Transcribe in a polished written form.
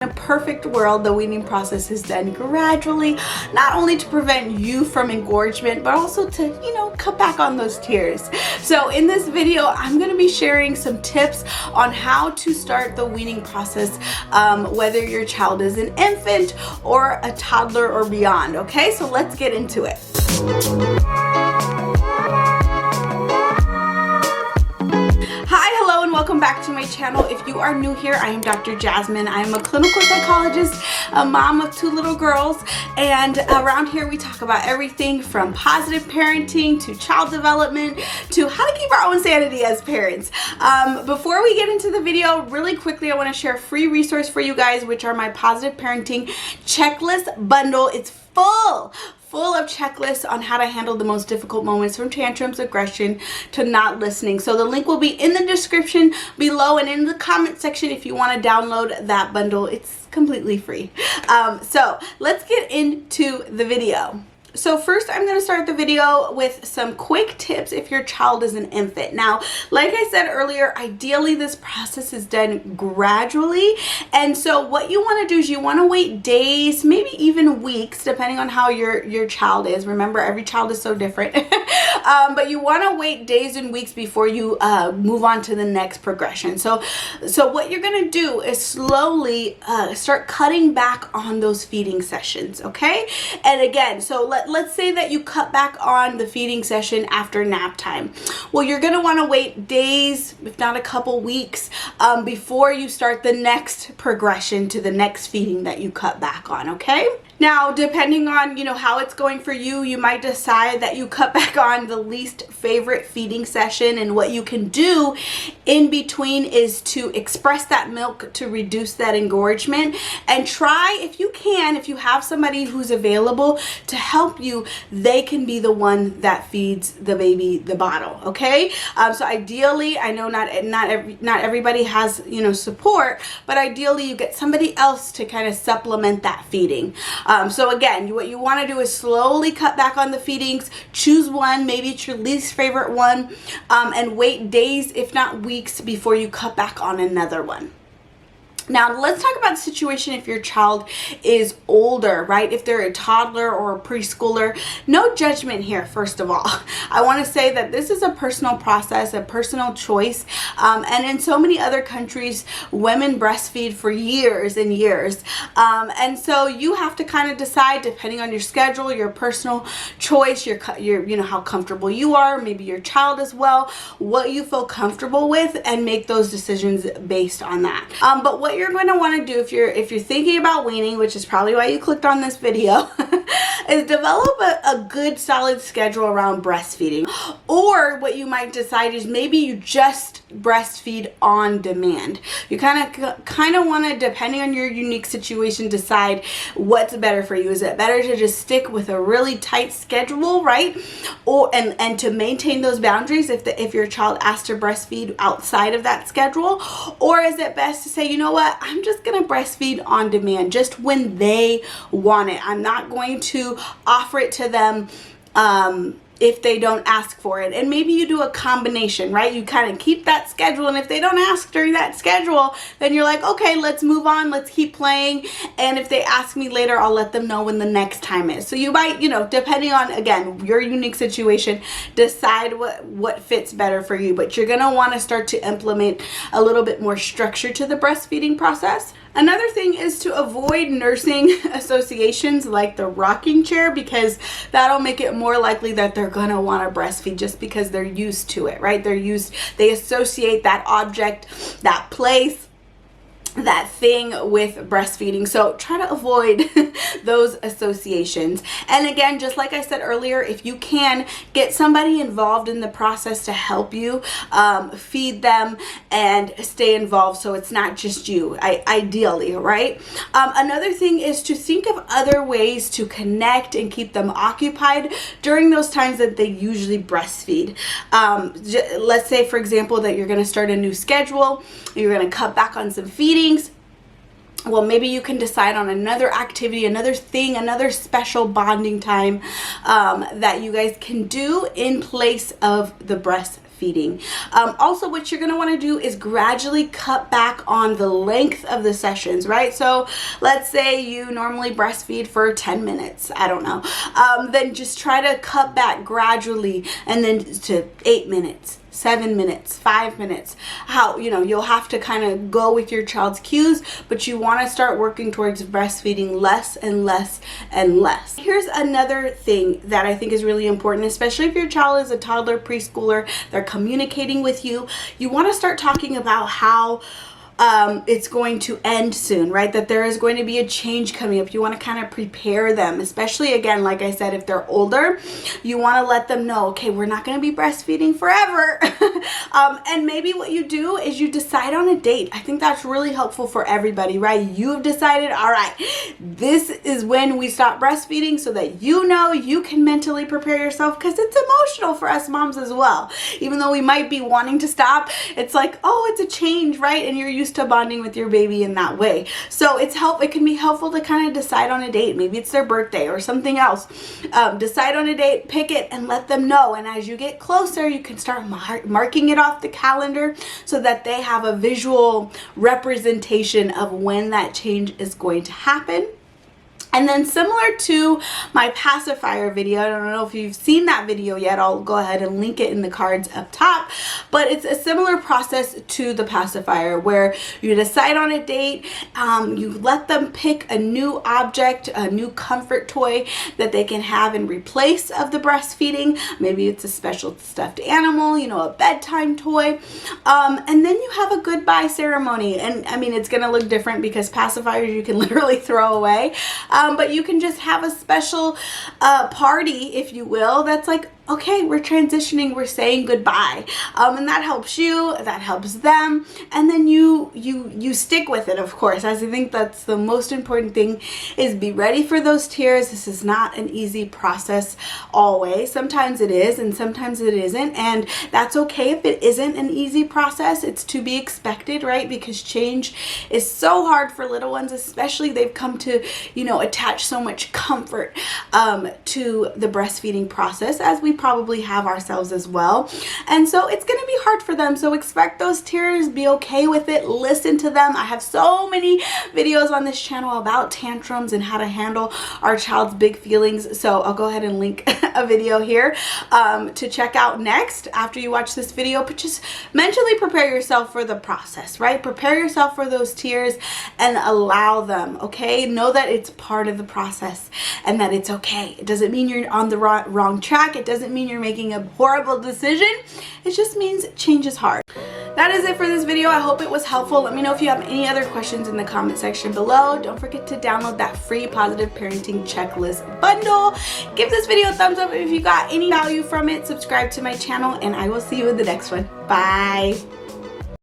In a perfect world, the weaning process is done gradually, not only to prevent you from engorgement, but also to, cut back on those tears. So in this video, I'm going to be sharing some tips on how to start the weaning process, whether your child is an infant or a toddler or beyond. Okay, so let's get into it. Welcome back to my channel. If you are new here, I am Dr. Jasmine. I am a clinical psychologist, a mom of 2 little girls, and around here we talk about everything from positive parenting to child development to how to keep our own sanity as parents. Before we get into the video, really quickly, I want to share a free resource for you guys, which are my positive parenting checklist bundle. It's full of checklists on how to handle the most difficult moments, from tantrums, aggression, to not listening. So the link will be in the description below and in the comment section if you want to download that bundle. It's completely free. So let's get into the video. So first, I'm going to start the video with some quick tips if your child is an infant. Now, like I said earlier, ideally this process is done gradually. And so what you want to do is you want to wait days, maybe even weeks, depending on how your child is. Remember, every child is so different. But you want to wait days and weeks before you move on to the next progression. So what you're going to do is slowly start cutting back on those feeding sessions, okay? And again, so let's say that you cut back on the feeding session after nap time. Well, you're going to want to wait days, if not a couple weeks, before you start the next progression to the next feeding that you cut back on, okay? Now, depending on, how it's going for you, you might decide that you cut back on the least favorite feeding session, and what you can do in between is to express that milk to reduce that engorgement, and try, if you can, if you have somebody who's available to help you, they can be the one that feeds the baby the bottle, okay? So ideally, I know not everybody has, support, but ideally you get somebody else to kind of supplement that feeding. So again, what you want to do is slowly cut back on the feedings, choose one, maybe it's your least favorite one, and wait days, if not weeks, before you cut back on another one. Now, let's talk about the situation if your child is older, right? If they're a toddler or a preschooler. No judgment here, first of all. I want to say that this is a personal process, a personal choice. And in so many other countries, women breastfeed for years and years. And so you have to kind of decide, depending on your schedule, your personal choice, your how comfortable you are, maybe your child as well, what you feel comfortable with, and make those decisions based on that. But what you're going to want to do if you're thinking about weaning, which is probably why you clicked on this video, is develop a good solid schedule around breastfeeding. Or what you might decide is maybe you just breastfeed on demand. You kind of want to, depending on your unique situation, decide what's better for you. Is it better to just stick with a really tight schedule, right? Or and to maintain those boundaries if your child asks to breastfeed outside of that schedule? Or is it best to say, you know what, I'm just going to breastfeed on demand, just when they want it. I'm not going to offer it to them if they don't ask for it. And maybe you do a combination, right? You kind of keep that schedule, and if they don't ask during that schedule, then you're like, okay, let's move on, let's keep playing, and if they ask me later, I'll let them know when the next time is. So you might, depending on, again, your unique situation, decide what fits better for you, but you're gonna want to start to implement a little bit more structure to the breastfeeding process. Another thing is to avoid nursing associations like the rocking chair, because that'll make it more likely that they're gonna want to breastfeed just because they're used to it, right? They associate that object, that place, that thing with breastfeeding. So try to avoid those associations. And again, just like I said earlier, if you can, get somebody involved in the process to help you feed them and stay involved, so it's not just you, ideally, right? Another thing is to think of other ways to connect and keep them occupied during those times that they usually breastfeed. Let's say, for example, that you're going to start a new schedule, you're going to cut back on some feedings. well, maybe you can decide on another activity, another thing, another special bonding time that you guys can do in place of the breastfeeding. Also, what you're going to want to do is gradually cut back on the length of the sessions, right? So let's say you normally breastfeed for 10 minutes, I don't know, then just try to cut back gradually, and then to 8 minutes, 7 minutes, 5 minutes. How, you'll have to kind of go with your child's cues, but you want to start working towards breastfeeding less and less and less. Here's another thing that I think is really important, especially if your child is a toddler, preschooler, they're communicating with you. You want to start talking about how it's going to end soon, right? That there is going to be a change coming up. You want to kind of prepare them, especially, again, like I said, if they're older, you want to let them know, okay, we're not going to be breastfeeding forever. And maybe what you do is you decide on a date. I think that's really helpful for everybody, right? You've decided, all right, this is when we stop breastfeeding, so that you can mentally prepare yourself, because it's emotional for us moms as well. Even though we might be wanting to stop, it's like, oh, it's a change, right? And you're used to bonding with your baby in that way. So it can be helpful to kind of decide on a date. Maybe it's their birthday or something else. Decide on a date, pick it, and let them know. And as you get closer, you can start marking it off the calendar so that they have a visual representation of when that change is going to happen. And then, similar to my pacifier video, I don't know if you've seen that video yet, I'll go ahead and link it in the cards up top, but it's a similar process to the pacifier, where you decide on a date, you let them pick a new object, a new comfort toy that they can have in replace of the breastfeeding. Maybe it's a special stuffed animal, a bedtime toy, and then you have a goodbye ceremony. And I mean, it's gonna look different because pacifiers you can literally throw away. But you can just have a special party, if you will, that's like, okay, we're transitioning, we're saying goodbye. And that helps you, that helps them, and then you stick with it, of course. As I think that's the most important thing, is be ready for those tears. This is not an easy process always. Sometimes it is, and sometimes it isn't, and that's okay if it isn't an easy process. It's to be expected, right? Because change is so hard for little ones, especially they've come to, attach so much comfort to the breastfeeding process, as we probably have ourselves as well. And so it's going to be hard for them. So expect those tears, be okay with it, listen to them. I have so many videos on this channel about tantrums and how to handle our child's big feelings. So I'll go ahead and link a video here to check out next after you watch this video. But just mentally prepare yourself for the process, right? Prepare yourself for those tears and allow them, okay? Know that it's part of the process and that it's okay. It doesn't mean you're on the wrong track. It doesn't mean you're making a horrible decision. It just means change is hard. That is it for this video. I hope it was helpful. Let me know if you have any other questions in the comment section below. Don't forget to download that free Positive Parenting Checklist bundle. Give this video a thumbs up if you got any value from it. Subscribe to my channel, and I will see you in the next one. Bye.